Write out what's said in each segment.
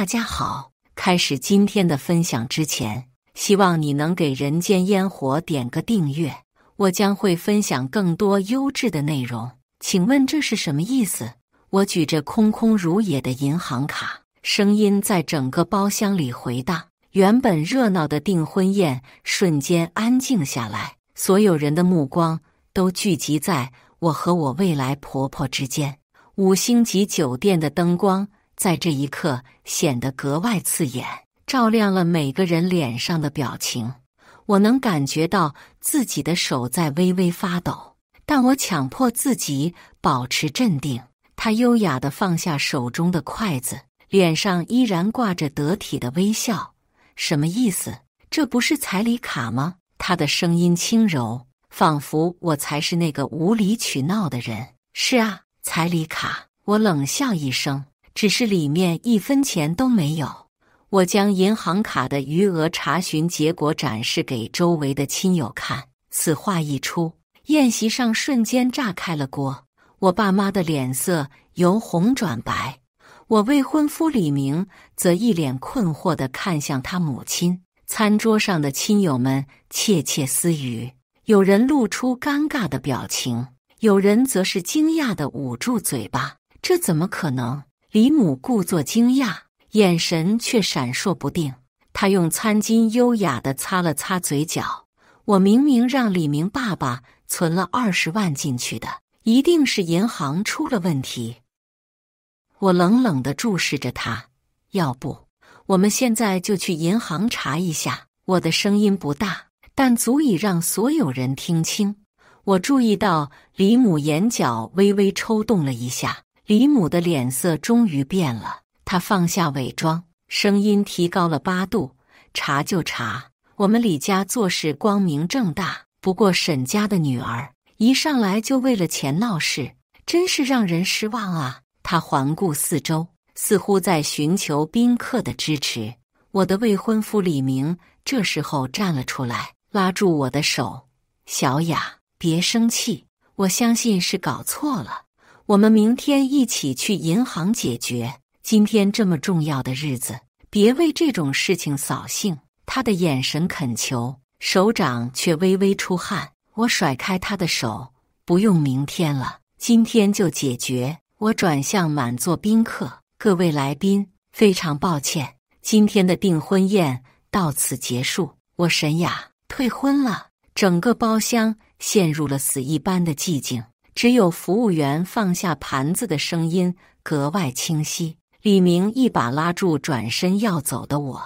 大家好，開始今天的分享之前，希望你能給人間煙火點個訂閱，我將會分享更多優質的內容。請問這是什麼意思？我舉着空空如也的銀行卡，聲音在整個包廂裡回盪，原本熱鬧的訂婚宴瞬間安靜下來，所有人的目光都聚集在我和我未來婆婆之間。5星級酒店的燈光在這一刻顯得格外刺眼，照亮了每個人臉上的表情。我能感覺到自己的手在微微發抖，但我強迫自己保持鎮定。她優雅地放下手中的筷子，臉上依然掛着得體的微笑。什麼意思？這不是彩禮卡嗎？她的聲音輕柔，仿佛我才是那個無理取鬧的人。是啊，彩禮卡。我冷笑一聲，只是裡面1分錢都沒有。我將銀行卡的餘額查詢結果展示給周圍的親友看，此話一出，宴席上瞬間炸開了鍋。我爸媽的臉色由紅轉白，我未婚夫李明則一臉困惑地看向他母親。餐桌上的親友們竊竊私語，有人露出尷尬的表情，有人則是驚訝地捂住嘴巴。這怎麼可能？李母故作驚訝，眼神卻閃爍不定。她用餐巾優雅地擦了擦嘴角。我明明讓李明爸爸存了20萬進去的，一定是銀行出了問題。我冷冷地注視着他，要不，我們現在就去銀行查一下。我的聲音不大，但足以讓所有人聽清。我注意到李母眼角微微抽動了一下。李母的臉色終於變了，她放下偽裝，聲音提高了8度：“查就查，我們李家做事光明正大，不過沈家的女兒一上來就為了錢鬧事，真是讓人失望啊。”她環顧四周，似乎在尋求賓客的支持。我的未婚夫李明這時候站了出來，拉住我的手：“小雅，別生氣，我相信是搞錯了。我們明天一起去銀行解決。今天這麼重要的日子，別為這種事情掃興。”他的眼神懇求，手掌卻微微出汗。我甩開他的手：“不用明天了，今天就解決。”我轉向滿座賓客：“各位來賓，非常抱歉，今天的訂婚宴到此結束。我沈雅退婚了。”整個包廂陷入了死一般的寂靜。只有服務員放下盤子的聲音格外清晰。李明一把拉住轉身要走的我：“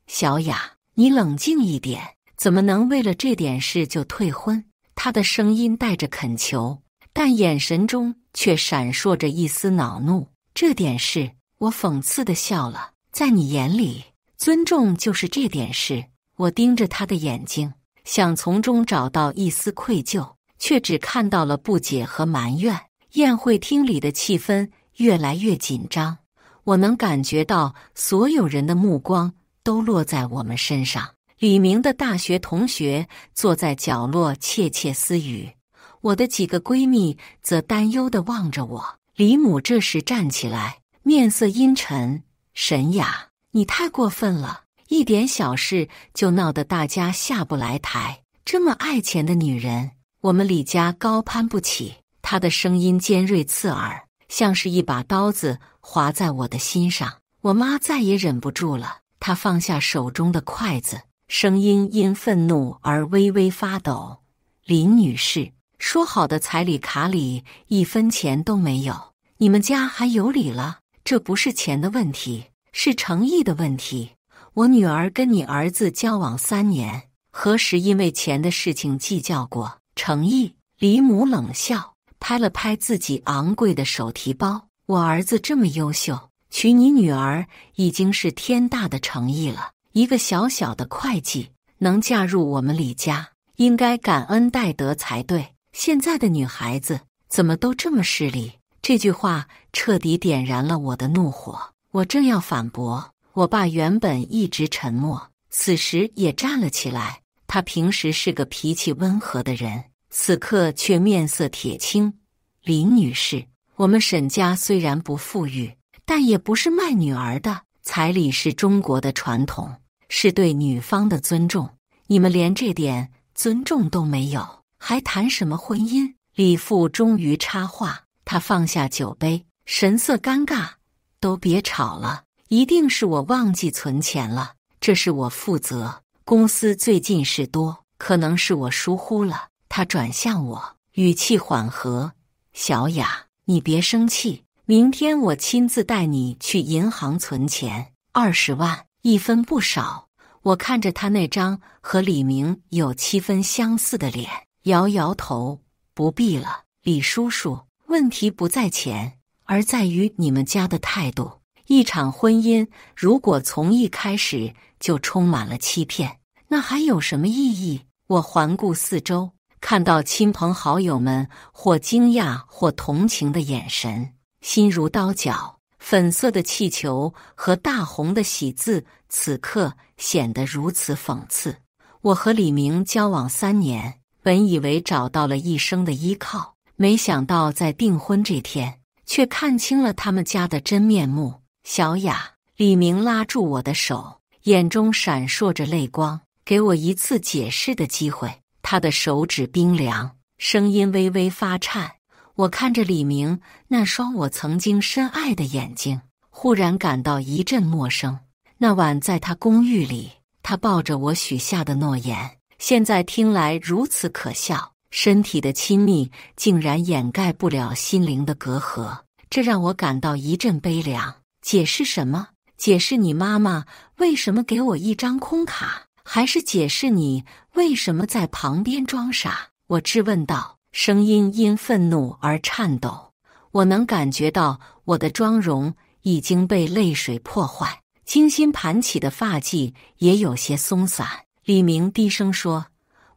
小雅，你冷靜一點，怎麼能為了這點事就退婚？”他的聲音帶着懇求，但眼神中卻閃爍着一絲惱怒。“這點事？”我諷刺地笑了。“在你眼裡，尊重就是這點事。”我盯着他的眼睛，想從中找到一絲愧疚，卻只看到了不解和埋怨。宴會廳裡的氣氛越來越緊張，我能感覺到所有人的目光都落在我們身上。李明的大學同學坐在角落竊竊私語，我的幾個閨蜜則擔憂地望着我。李母這時站起來，面色陰沉：“沈雅，你太過分了，一點小事就鬧得大家下不來台。這麼愛錢的女人，我們李家高攀不起。”他的聲音尖銳刺耳，像是一把刀子劃在我的心上。我媽再也忍不住了，她放下手中的筷子，聲音因憤怒而微微發抖：“林女士，說好的彩禮卡裡1分錢都沒有，你們家還有理了？這不是錢的問題，是誠意的問題。我女兒跟你兒子交往3年，何時因為錢的事情計較過？誠意？”李母冷笑，拍了拍自己昂貴的手提包：“我兒子這麼優秀，娶你女兒已經是天大的誠意了。一個小小的會計能嫁入我們李家，應該感恩戴德才對。現在的女孩子怎麼都這麼勢利？”這句話徹底點燃了我的怒火。我正要反駁，我爸原本一直沉默，此時也站了起來。他平時是個脾氣溫和的人，此刻卻面色鐵青：“林女士，我們沈家雖然不富裕，但也不是賣女兒的。彩禮是中國的傳統，是對女方的尊重。你們連這點尊重都沒有，還談什麼婚姻？李父終於插話，他放下酒杯，神色尷尬。都別吵了，一定是我忘記存錢了，這是我負責。公司最近事多，可能是我疏忽了。他轉向我，語氣緩和：小雅，你別生氣，明天我親自帶你去銀行存錢，20萬，一分不少。我看着他那張和李明有7分相似的臉，搖搖頭，不必了，李叔叔，問題不在錢，而在於你們家的態度。一場婚姻如果從一開始就充滿了欺騙，那還有什麼意義？我環顧四周，看到親朋好友們或驚訝或同情的眼神，心如刀絞。粉色的氣球和大紅的喜字此刻顯得如此諷刺。我和李明交往3年，本以為找到了一生的依靠，沒想到在訂婚這天，卻看清了他們家的真面目。小雅，李明拉住我的手，眼中閃爍着淚光，給我一次解釋的機會。他的手指冰涼，聲音微微發顫。我看着李明那雙我曾經深愛的眼睛，忽然感到一陣陌生。那晚在他公寓裡，他抱着我許下的諾言，現在聽來如此可笑。身體的親密竟然掩蓋不了心靈的隔閡，這讓我感到一陣悲涼。解釋什麼？解釋你媽媽為什麼給我一張空卡，還是解釋你為什麼在旁邊裝傻？我質問道，聲音因憤怒而顫抖。我能感覺到我的妝容已經被淚水破壞，精心盤起的髮髻也有些鬆散。李明低聲說，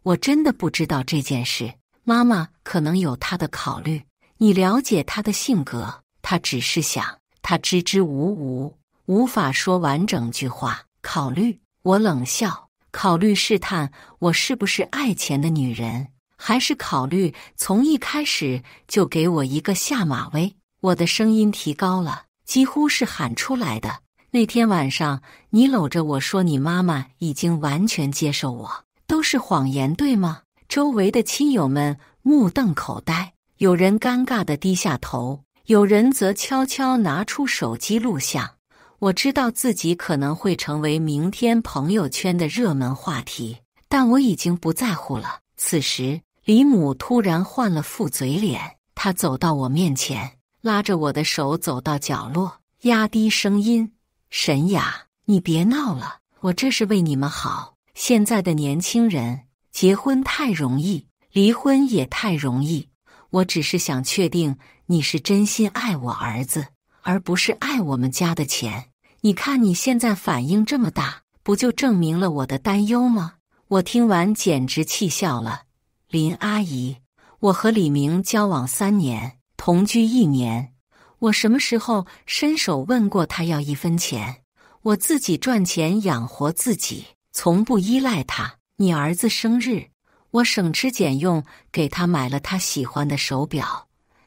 我真的不知道這件事，媽媽可能有她的考慮，你了解她的性格，她只是想。他支支吾吾，無法說完整句話。考慮？我冷笑。考慮試探我是不是愛錢的女人，還是考慮從一開始就給我一個下馬威？我的聲音提高了，幾乎是喊出來的。那天晚上，你摟着我說你媽媽已經完全接受我，都是謊言，對嗎？周圍的親友們目瞪口呆，有人尷尬地低下頭，有人則悄悄拿出手機錄像。我知道自己可能會成為明天朋友圈的熱門話題，但我已經不在乎了。此時，李母突然換了副嘴臉，她走到我面前，拉着我的手走到角落，壓低聲音：沈雅，你別鬧了，我這是為你們好。現在的年輕人，結婚太容易，離婚也太容易。我只是想確定你是真心愛我兒子，而不是愛我們家的錢。你看你現在反應這麼大，不就證明了我的擔憂嗎？我聽完簡直氣笑了。林阿姨，我和李明交往3年，同居1年，我什麼時候伸手問過他要1分錢？我自己賺錢養活自己，從不依賴他。你兒子生日，我省吃儉用給他買了他喜歡的手錶。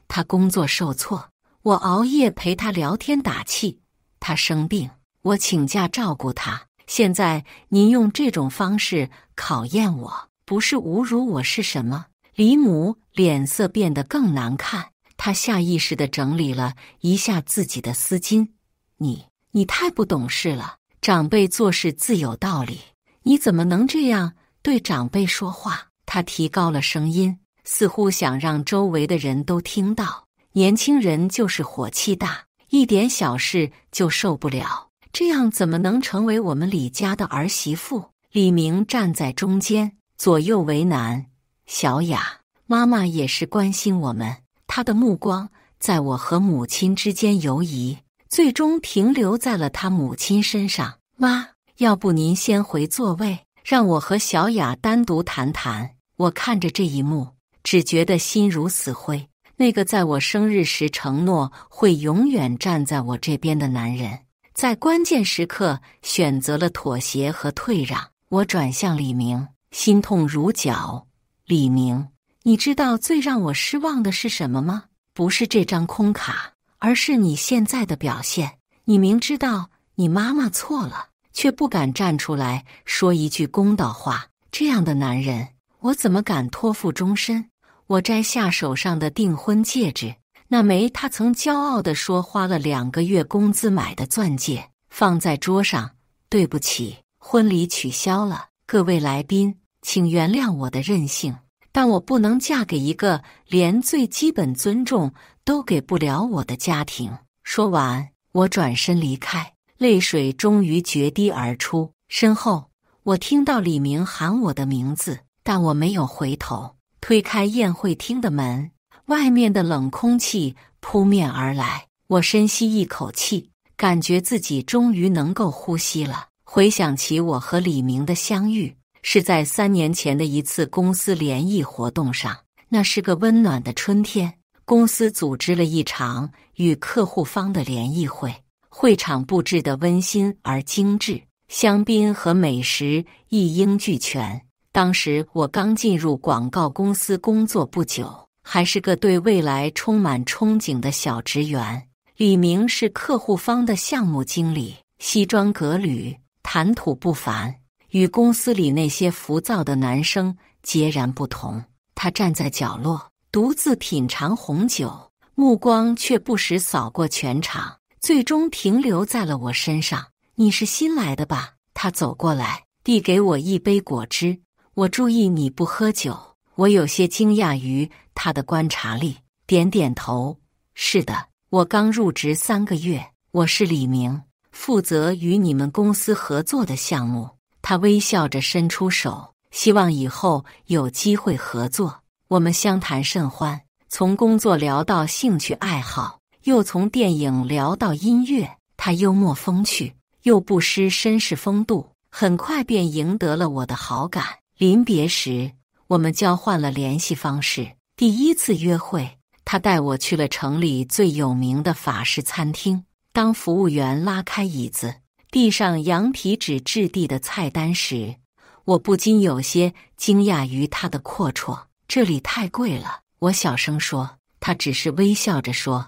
他工作受挫，我熬夜陪他聊天打氣。他生病，我請假照顧他。現在您用這種方式考驗我，不是侮辱我是什麼？李母臉色變得更難看，她下意識地整理了一下自己的絲巾。你太不懂事了，長輩做事自有道理，你怎麼能這樣對長輩說話？他提高了聲音，似乎想讓周圍的人都聽到。年輕人就是火氣大，一點小事就受不了，這樣怎麼能成為我們李家的兒媳婦？李明站在中間，左右為難。小雅，媽媽也是關心我們，她的目光在我和母親之間游移，最終停留在了她母親身上。媽，要不您先回座位，讓我和小雅單獨談談。我看着這一幕，只覺得心如死灰。那個在我生日時承諾會永遠站在我這邊的男人，在關鍵時刻選擇了妥協和退讓。我轉向李明，心痛如絞。李明，你知道最讓我失望的是什麼嗎？不是這張空卡，而是你現在的表現。你明知道你媽媽錯了，卻不敢站出來說一句公道話。這樣的男人，我怎麼敢托付終身？我摘下手上的訂婚戒指，那枚他曾驕傲地說花了2個月工資買的鑽戒，放在桌上。對不起，婚禮取消了。各位來賓，請原諒我的任性，但我不能嫁給一個連最基本尊重都給不了我的家庭。說完，我轉身離開，淚水終於決堤而出。身後，我聽到李明喊我的名字，但我沒有回頭。推開宴會廳的門，外面的冷空氣撲面而來。我深吸一口氣，感覺自己終於能夠呼吸了。回想起我和李明的相遇，是在3年前的一次公司聯誼活動上。那是個溫暖的春天，公司組織了一場與客戶方的聯誼會，會場布置得溫馨而精緻，香檳和美食一應俱全。當時我剛進入廣告公司工作不久，還是個對未來充滿憧憬的小職員。李明是客戶方的項目經理，西裝革履，談吐不凡，與公司裡那些浮躁的男生截然不同。他站在角落，獨自品嘗紅酒，目光卻不時掃過全場，最終停留在了我身上。你是新來的吧？他走過來，遞給我一杯果汁。我注意你不喝酒，我有些驚訝於他的觀察力，點點頭。是的，我剛入職3個月，我是李明，負責與你們公司合作的項目。他微笑着伸出手，希望以後有機會合作。我們相談甚歡，從工作聊到興趣愛好，又從電影聊到音樂。他幽默風趣，又不失紳士風度，很快便贏得了我的好感。臨別時，我們交換了聯繫方式。第一次約會，他帶我去了城裡最有名的法式餐廳。當服務員拉開椅子，遞上羊皮紙質地的菜單時，我不禁有些驚訝於他的闊綽。這裡太貴了，我小聲說。他只是微笑着說：“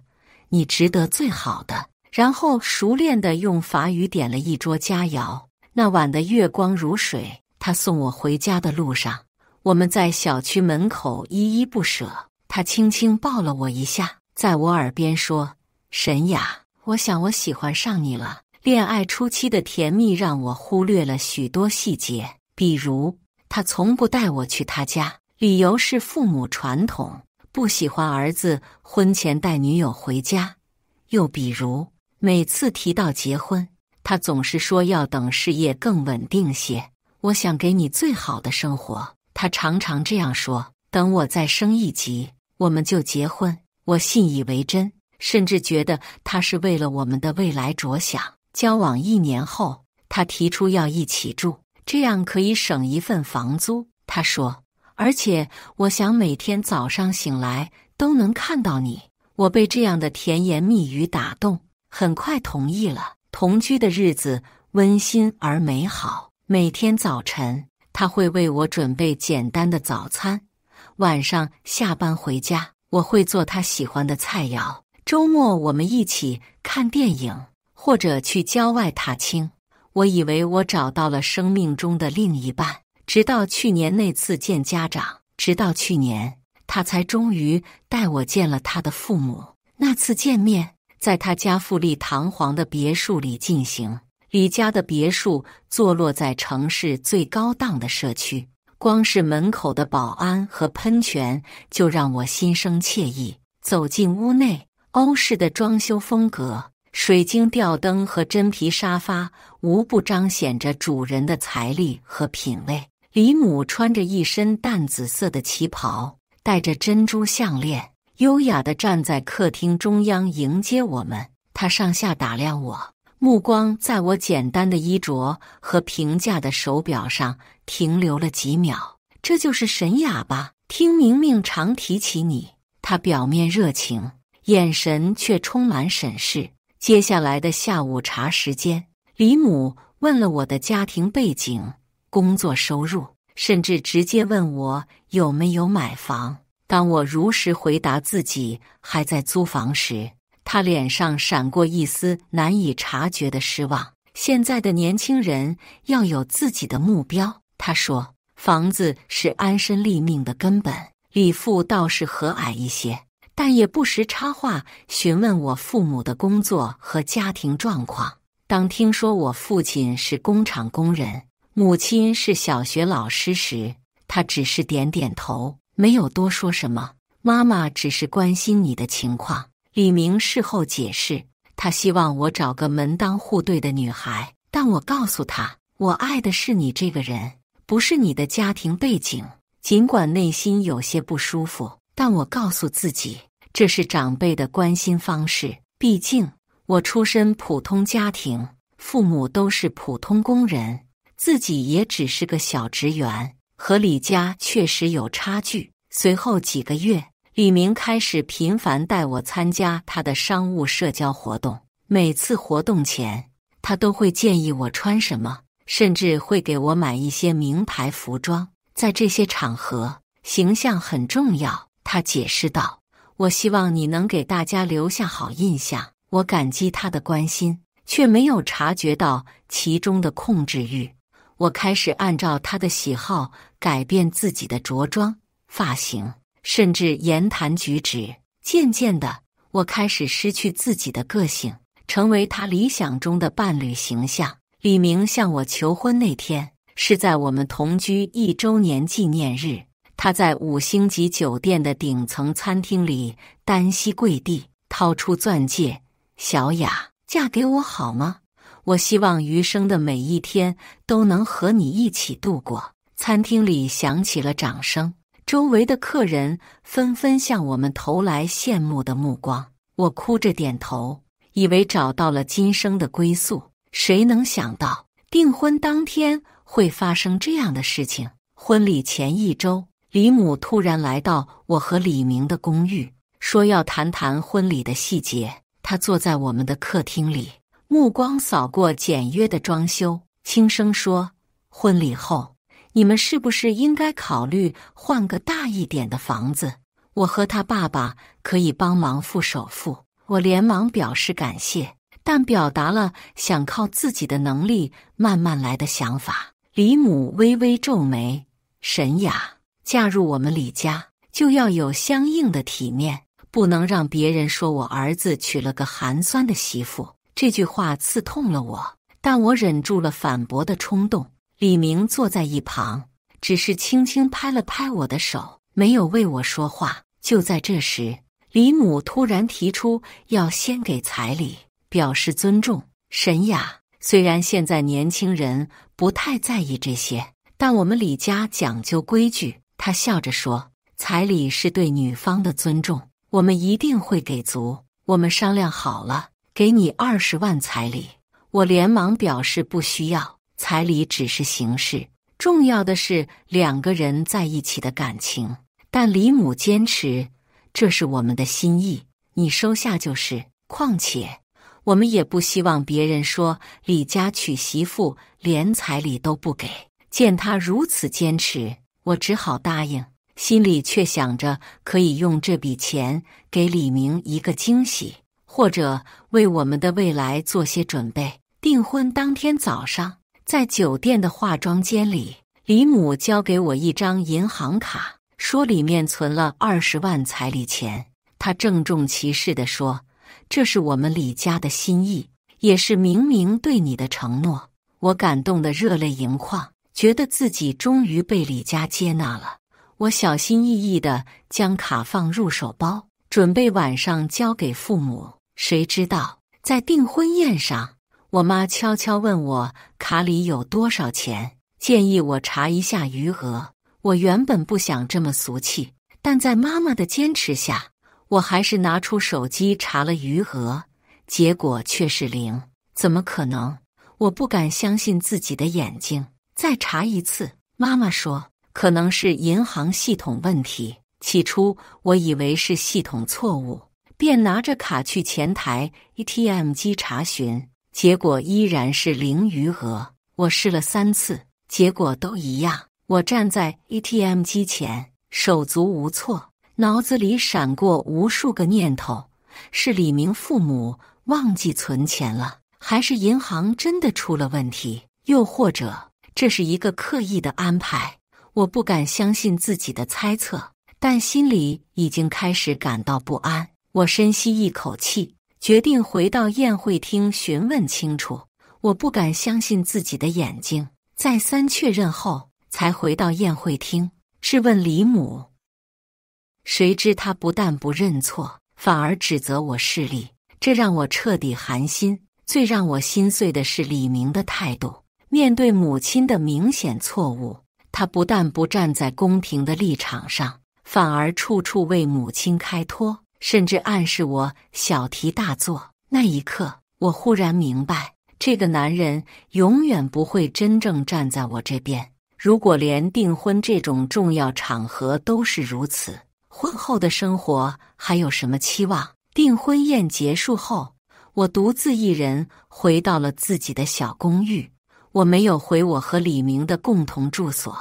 你值得最好的。”然後熟練地用法語點了一桌佳肴。那晚的月光如水。他送我回家的路上，我們在小區門口依依不捨。他輕輕抱了我一下，在我耳邊說：“沈雅，我想我喜歡上你了。”戀愛初期的甜蜜讓我忽略了許多細節，比如他從不帶我去他家，理由是父母傳統，不喜歡兒子婚前帶女友回家。又比如每次提到結婚，他總是說要等事業更穩定些。我想給你最好的生活，他常常這樣說。等我再升一級，我們就結婚。我信以為真，甚至覺得他是為了我們的未來着想。交往1年後，他提出要一起住，這樣可以省一份房租。他說，而且我想每天早上醒來都能看到你。我被這樣的甜言蜜語打動，很快同意了。同居的日子溫馨而美好。每天早晨，他會為我準備簡單的早餐。晚上下班回家，我會做他喜歡的菜餚。週末我們一起看電影，或者去郊外踏青。我以為我找到了生命中的另一半，直到去年那次見家長。直到去年，他才終於帶我見了他的父母。那次見面，在他家富麗堂皇的別墅裡進行。李家的別墅坐落在城市最高檔的社區，光是門口的保安和噴泉就讓我心生愜意。走進屋內，歐式的裝修風格，水晶吊燈和真皮沙發無不彰顯着主人的財力和品味。李母穿着一身淡紫色的旗袍，戴着珍珠項鏈，優雅地站在客廳中央迎接我們。她上下打量我，目光在我簡單的衣着和平價的手錶上停留了幾秒。這就是沈雅吧？聽明明常提起你。她表面熱情，眼神卻充滿審視。接下來的下午茶時間，李母問了我的家庭背景、工作收入，甚至直接問我有沒有買房。當我如實回答自己還在租房時，他臉上閃過一絲難以察覺的失望，現在的年輕人要有自己的目標。他說，房子是安身立命的根本。李父倒是和藹一些，但也不時插話詢問我父母的工作和家庭狀況。當聽說我父親是工廠工人，母親是小學老師時，他只是點點頭，沒有多說什麼。媽媽只是關心你的情況。李明事後解釋，他希望我找個門當戶對的女孩，但我告訴他，我愛的是你這個人，不是你的家庭背景。儘管內心有些不舒服，但我告訴自己，這是長輩的關心方式。畢竟我出身普通家庭，父母都是普通工人，自己也只是個小職員，和李家確實有差距。隨後幾個月，李明開始頻繁帶我參加他的商務社交活動。每次活動前，他都會建議我穿什麼，甚至會給我買一些名牌服裝。在這些場合，形象很重要，他解釋道。我希望你能給大家留下好印象。我感激他的關心，卻沒有察覺到其中的控制欲。我開始按照他的喜好改變自己的着裝、髮型，甚至言談舉止。漸漸的，我開始失去自己的個性，成為他理想中的伴侶形象。李明向我求婚那天，是在我們同居1周年紀念日。他在5星級酒店的頂層餐廳裡單膝跪地，掏出鑽戒。小雅，嫁給我好嗎？我希望餘生的每一天都能和你一起度過。餐廳裡響起了掌聲，周圍的客人紛紛向我們投來羨慕的目光。我哭着點頭，以為找到了今生的歸宿。誰能想到，訂婚當天會發生這樣的事情。婚禮前1周，李母突然來到我和李明的公寓，說要談談婚禮的細節。她坐在我們的客廳裡，目光掃過簡約的裝修，輕聲說：“婚禮後，你們是不是應該考慮換個大一點的房子？我和他爸爸可以幫忙付首付。”我連忙表示感謝，但表達了想靠自己的能力慢慢來的想法。李母微微皺眉：“沈雅，嫁入我們李家，就要有相應的體面，不能讓別人說我兒子娶了個寒酸的媳婦。”這句話刺痛了我，但我忍住了反駁的衝動。李明坐在一旁，只是輕輕拍了拍我的手，沒有為我說話。就在這時，李母突然提出要先給彩禮，表示尊重。沈雅，雖然現在年輕人不太在意這些，但我們李家講究規矩。他笑着說，彩禮是對女方的尊重，我們一定會給足。我們商量好了，給你20萬彩禮。我連忙表示不需要，彩禮只是形式，重要的是2個人在一起的感情。但李母堅持，這是我們的心意，你收下就是。況且，我們也不希望別人說李家娶媳婦連彩禮都不給。見他如此堅持，我只好答應，心裡卻想着可以用這筆錢給李明一個驚喜，或者為我們的未來做些準備。訂婚當天早上，在酒店的化妝間裡，李母交給我一張銀行卡，說裡面存了20萬彩禮錢。她鄭重其事地說，這是我們李家的心意，也是明明對你的承諾。我感動得熱淚盈眶，覺得自己終於被李家接納了。我小心翼翼地將卡放入手包，準備晚上交給父母。誰知道，在訂婚宴上，我媽悄悄問我卡裡有多少錢，建議我查一下餘額。我原本不想這麼俗氣，但在媽媽的堅持下，我還是拿出手機查了餘額，結果卻是0。怎麼可能？我不敢相信自己的眼睛。再查一次，媽媽說可能是銀行系統問題。起初我以為是系統錯誤，便拿着卡去前台 ATM 機查詢，結果依然是0餘額。我試了3次，結果都一樣。我站在 ATM 機前，手足無措，腦子裡閃過無數個念頭：是李明父母忘記存錢了，還是銀行真的出了問題？又或者這是一個刻意的安排？我不敢相信自己的猜測，但心裡已經開始感到不安。我深吸一口氣，決定回到宴會廳詢問清楚。我不敢相信自己的眼睛，再三確認後，才回到宴會廳，質問李母。誰知他不但不認錯，反而指責我勢利，這讓我徹底寒心。最讓我心碎的是李明的態度，面對母親的明顯錯誤，他不但不站在公平的立場上，反而處處為母親開脫，甚至暗示我小題大做。那一刻，我忽然明白，這個男人永遠不會真正站在我這邊。如果連訂婚這種重要場合都是如此，婚後的生活還有什麼期望？訂婚宴結束後，我獨自一人回到了自己的小公寓。我沒有回我和李明的共同住所，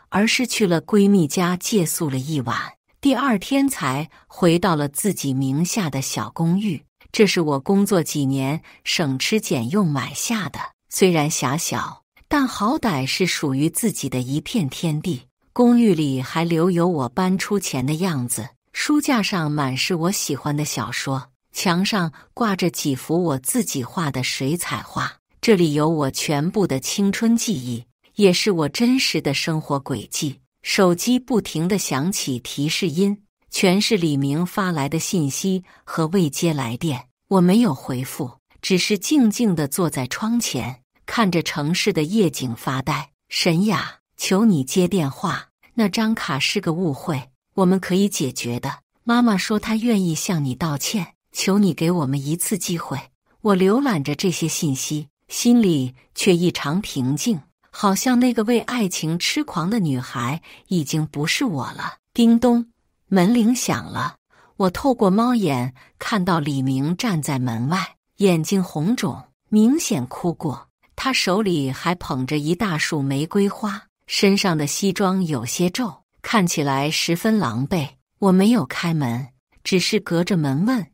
而是去了閨蜜家借宿了一晚。第二天才回到了自己名下的小公寓。這是我工作幾年省吃儉用買下的，雖然狹小，但好歹是屬於自己的一片天地。公寓裡還留有我搬出前的樣子，書架上滿是我喜歡的小說，牆上掛着幾幅我自己畫的水彩畫。這裡有我全部的青春記憶，也是我真實的生活軌跡。手機不停地響起提示音，全是李明發來的信息和未接來電。我沒有回復，只是靜靜地坐在窗前，看着城市的夜景發呆。沈雅，求你接電話，那張卡是個誤會，我們可以解決的。媽媽說她願意向你道歉，求你給我們一次機會。我瀏覽着這些信息，心裡卻異常平靜，好像那個為愛情痴狂的女孩已經不是我了。叮咚，門鈴響了。我透過貓眼看到李明站在門外，眼睛紅腫，明顯哭過。他手裡還捧着一大束玫瑰花，身上的西裝有些皺，看起來十分狼狽。我沒有開門，只是隔着門問：“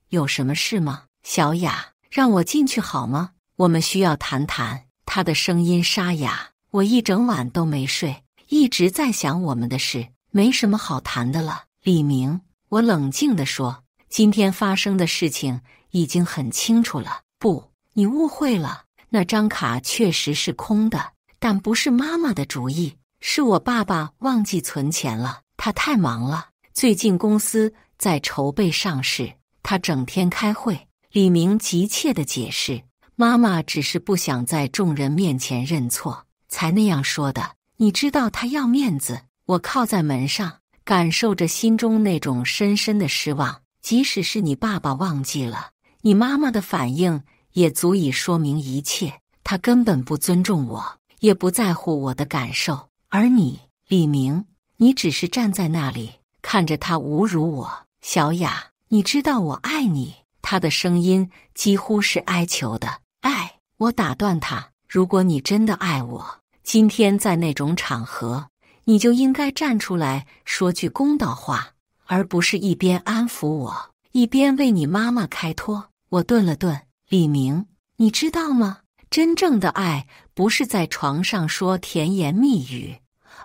有什麼事嗎？”小雅，讓我進去好嗎？我們需要談談。他的聲音沙啞。我一整晚都沒睡，一直在想我們的事，沒什麼好談的了。李明，我冷靜地說，今天發生的事情已經很清楚了。不，你誤會了，那張卡確實是空的，但不是媽媽的主意，是我爸爸忘記存錢了。他太忙了，最近公司在籌備上市，他整天開會。李明急切地解釋，媽媽只是不想在眾人面前認錯，才那樣說的。你知道她要面子。我靠在門上，感受着心中那種深深的失望。即使是你爸爸忘記了，你媽媽的反應也足以說明一切。她根本不尊重我，也不在乎我的感受。而你，李明，你只是站在那裡，看着他侮辱我。小雅，你知道我愛你。他的聲音幾乎是哀求的。愛？我打斷他。如果你真的愛我，今天在那種場合，你就應該站出來說句公道話，而不是一邊安撫我，一邊為你媽媽開脫。我頓了頓。李明，你知道嗎？真正的愛不是在床上說甜言蜜語，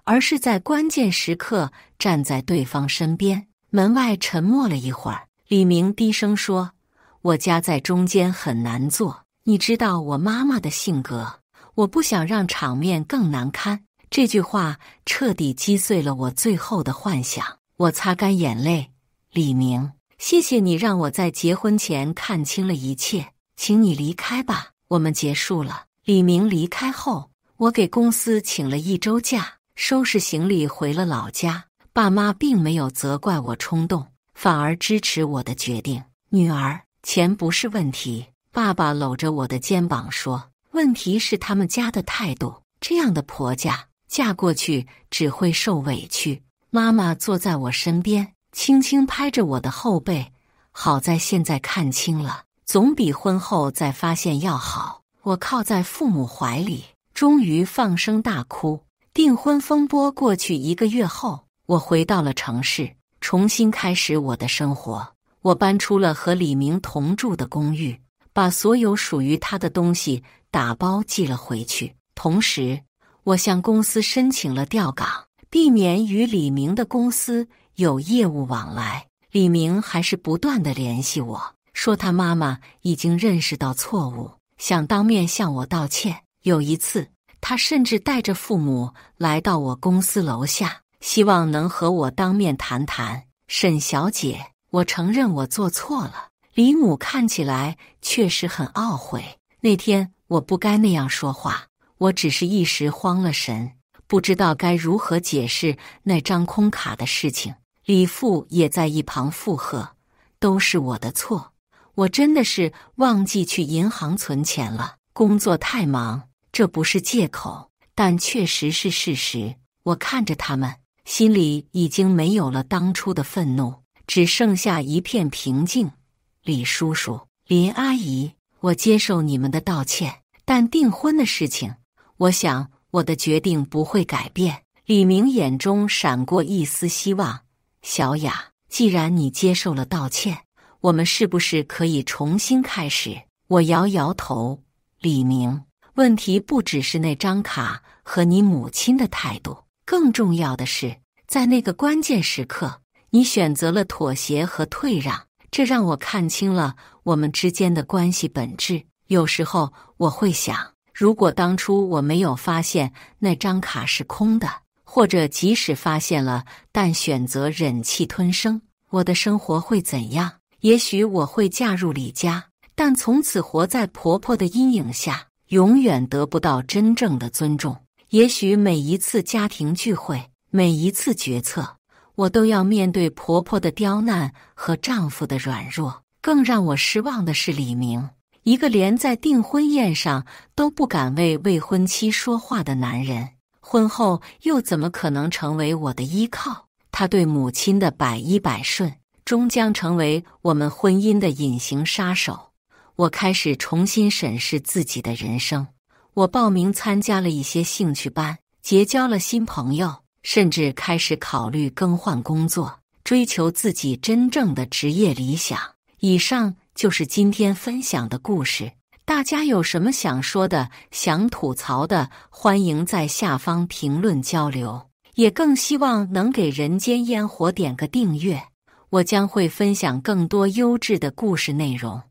而是在關鍵時刻站在對方身邊。門外沉默了一會兒，李明低聲說，我夾在中間很難做，你知道我媽媽的性格，我不想讓場面更難堪。這句話徹底擊碎了我最後的幻想。我擦乾眼淚，李明，謝謝你讓我在結婚前看清了一切，請你離開吧，我們結束了。李明離開後，我給公司請了1周假，收拾行李回了老家。爸媽並沒有責怪我衝動，反而支持我的決定。女兒，錢不是問題。爸爸摟着我的肩膀說，問題是他們家的態度，這樣的婆家嫁過去只會受委屈。媽媽坐在我身邊，輕輕拍着我的後背，好在現在看清了，總比婚後再發現要好。我靠在父母懷裡，終於放聲大哭。訂婚風波過去1個月後，我回到了城市，重新開始我的生活。我搬出了和李明同住的公寓，把所有屬於他的東西打包寄了回去。同時，我向公司申請了調崗，避免與李明的公司有業務往來。李明還是不斷地聯繫我，說他媽媽已經認識到錯誤，想當面向我道歉。有一次，他甚至帶着父母來到我公司樓下，希望能和我當面談談。沈小姐，我承認我做錯了。李母看起來確實很懊悔，那天我不該那樣說話，我只是一時慌了神，不知道該如何解釋那張空卡的事情。李父也在一旁附和，都是我的錯，我真的是忘記去銀行存錢了，工作太忙，這不是借口，但確實是事實。我看着他們，心裡已經沒有了當初的憤怒，只剩下一片平靜。李叔叔，林阿姨，我接受你們的道歉，但訂婚的事情，我想我的決定不會改變。李明眼中閃過一絲希望。小雅，既然你接受了道歉，我們是不是可以重新開始？我搖搖頭。李明，問題不只是那張卡和你母親的態度，更重要的是，在那個關鍵時刻，你選擇了妥協和退讓。這讓我看清了我們之間的關係本質。有時候我會想，如果當初我沒有發現那張卡是空的，或者即使發現了，但選擇忍氣吞聲，我的生活會怎樣？也許我會嫁入李家，但從此活在婆婆的陰影下，永遠得不到真正的尊重。也許每一次家庭聚會，每一次決策，我都要面對婆婆的刁難和丈夫的軟弱。更讓我失望的是李明，一個連在訂婚宴上都不敢為未婚妻說話的男人，婚後又怎麼可能成為我的依靠？他對母親的百依百順，終將成為我們婚姻的隱形殺手。我開始重新審視自己的人生，我報名參加了一些興趣班，結交了新朋友，甚至開始考慮更換工作，追求自己真正的職業理想。以上就是今天分享的故事，大家有什麼想說的、想吐槽的，歡迎在下方評論交流。也更希望能給人間煙火點個訂閱，我將會分享更多優質的故事內容。